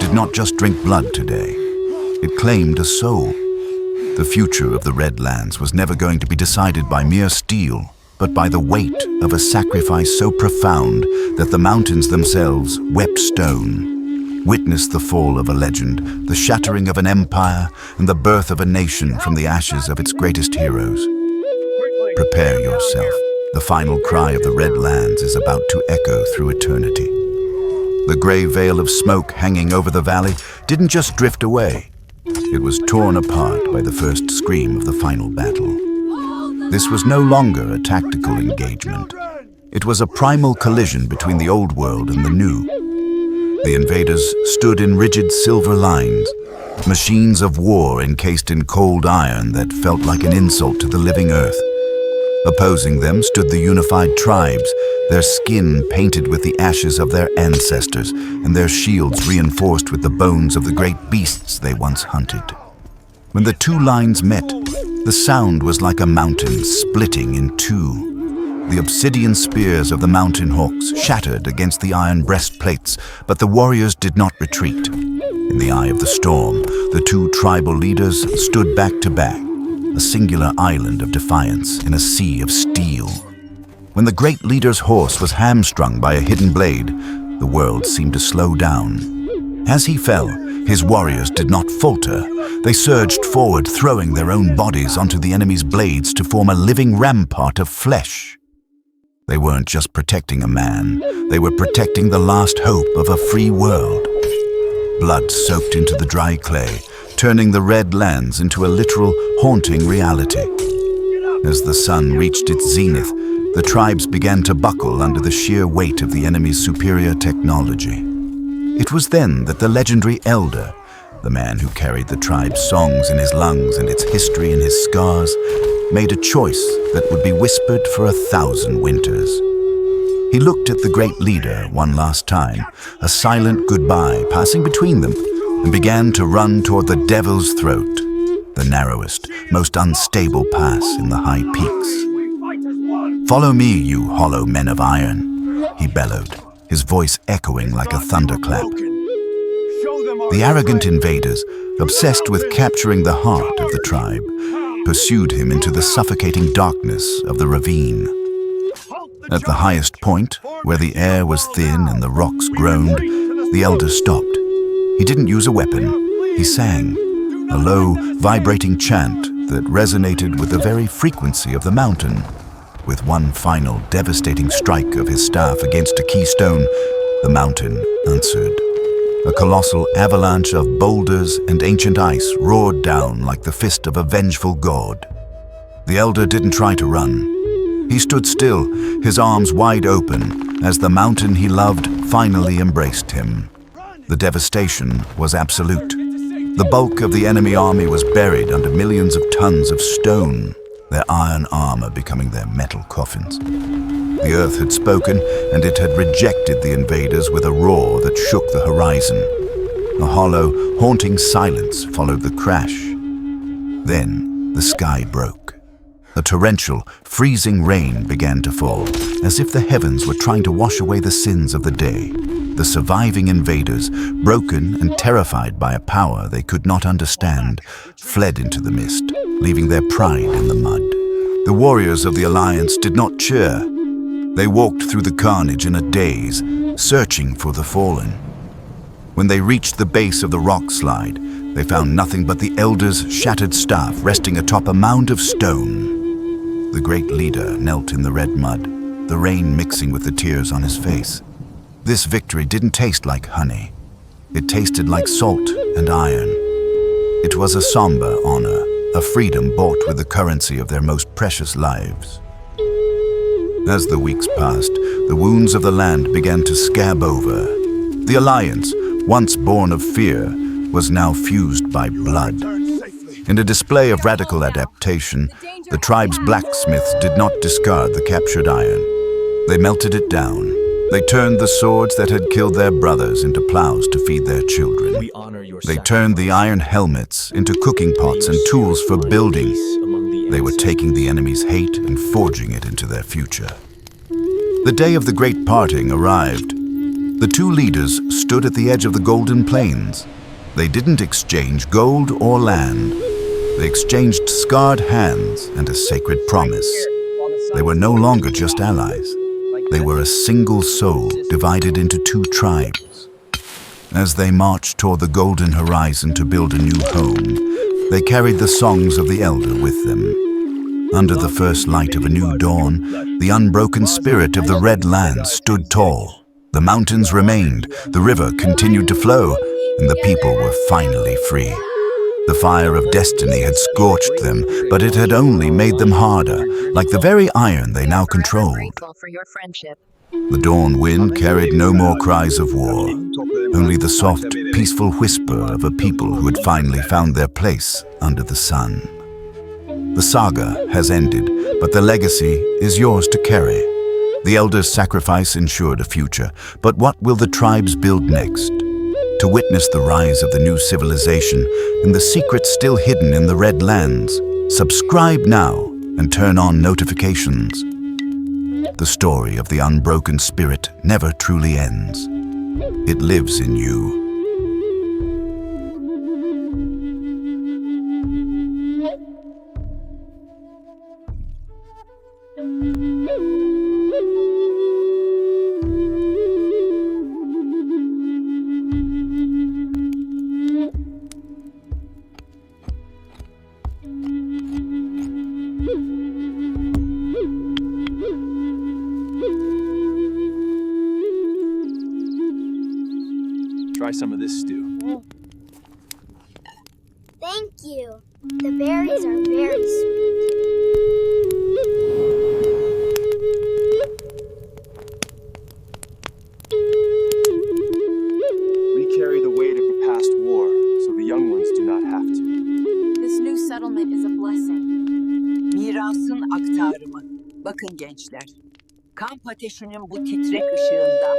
did not just drink blood today. It claimed a soul. The future of the Red Lands was never going to be decided by mere steel, but by the weight of a sacrifice so profound that the mountains themselves wept stone. Witness the fall of a legend, the shattering of an empire, and the birth of a nation from the ashes of its greatest heroes. Prepare yourself. The final cry of the Red Lands is about to echo through eternity. The gray veil of smoke hanging over the valley didn't just drift away. It was torn apart by the first scream of the final battle. This was no longer a tactical engagement. It was a primal collision between the old world and the new. The invaders stood in rigid silver lines, machines of war encased in cold iron that felt like an insult to the living earth. Opposing them stood the unified tribes, their skin painted with the ashes of their ancestors and their shields reinforced with the bones of the great beasts they once hunted. When the two lines met, the sound was like a mountain splitting in two. The obsidian spears of the mountain hawks shattered against the iron breastplates, but the warriors did not retreat. In the eye of the storm, the two tribal leaders stood back to back, a singular island of defiance in a sea of steel. When the great leader's horse was hamstrung by a hidden blade, the world seemed to slow down. As he fell, his warriors did not falter. They surged forward, throwing their own bodies onto the enemy's blades to form a living rampart of flesh. They weren't just protecting a man, they were protecting the last hope of a free world. Blood soaked into the dry clay, turning the Red Lands into a literal haunting reality. As the sun reached its zenith, the tribes began to buckle under the sheer weight of the enemy's superior technology. It was then that the legendary elder, the man who carried the tribe's songs in his lungs and its history in his scars, made a choice that would be whispered for 1,000 winters. He looked at the great leader one last time, a silent goodbye passing between them, and began to run toward the Devil's Throat, the narrowest, most unstable pass in the high peaks. "Follow me, you hollow men of iron," he bellowed, his voice echoing like a thunderclap. The arrogant invaders, obsessed with capturing the heart of the tribe, pursued him into the suffocating darkness of the ravine. At the highest point, where the air was thin and the rocks groaned, the elder stopped. He didn't use a weapon. He sang, a low, vibrating chant that resonated with the very frequency of the mountain. With one final devastating strike of his staff against a keystone, the mountain answered. A colossal avalanche of boulders and ancient ice roared down like the fist of a vengeful god. The elder didn't try to run. He stood still, his arms wide open, as the mountain he loved finally embraced him. The devastation was absolute. The bulk of the enemy army was buried under millions of tons of stone, their iron armor becoming their metal coffins. The earth had spoken, and it had rejected the invaders with a roar that shook the horizon. A hollow, haunting silence followed the crash. Then the sky broke. A torrential, freezing rain began to fall, as if the heavens were trying to wash away the sins of the day. The surviving invaders, broken and terrified by a power they could not understand, fled into the mist, leaving their pride in the mud. The warriors of the Alliance did not cheer. They walked through the carnage in a daze, searching for the fallen. When they reached the base of the rock slide, they found nothing but the elder's shattered staff resting atop a mound of stone. The great leader knelt in the red mud, the rain mixing with the tears on his face. This victory didn't taste like honey. It tasted like salt and iron. It was a somber honor, a freedom bought with the currency of their most precious lives. As the weeks passed, the wounds of the land began to scab over. The Alliance, once born of fear, was now fused by blood. In a display of radical adaptation, the tribe's blacksmiths did not discard the captured iron. They melted it down. They turned the swords that had killed their brothers into plows to feed their children. They turned the iron helmets into cooking pots and tools for building. They were taking the enemy's hate and forging it into their future. The day of the great parting arrived. The two leaders stood at the edge of the Golden Plains. They didn't exchange gold or land. They exchanged scarred hands and a sacred promise. They were no longer just allies. They were a single soul divided into two tribes. As they marched toward the golden horizon to build a new home, they carried the songs of the Elder with them. Under the first light of a new dawn, the unbroken spirit of the Red Land stood tall. The mountains remained, the river continued to flow, and the people were finally free. The fire of destiny had scorched them, but it had only made them harder, like the very iron they now controlled. The dawn wind carried no more cries of war, only the soft, peaceful whisper of a people who had finally found their place under the sun. The saga has ended, but the legacy is yours to carry. The Elder's sacrifice ensured a future, but what will the tribes build next? To witness the rise of the new civilization and the secrets still hidden in the Red Lands, subscribe now and turn on notifications. The story of the unbroken spirit never truly ends. It lives in you. Try some of this stew. Thank you. The berries are very sweet. We carry the weight of the past war, so the young ones do not have to. This new settlement is a blessing. Mirasın aktarımı. Bakın gençler, kamp ateşinin bu titrek ışığında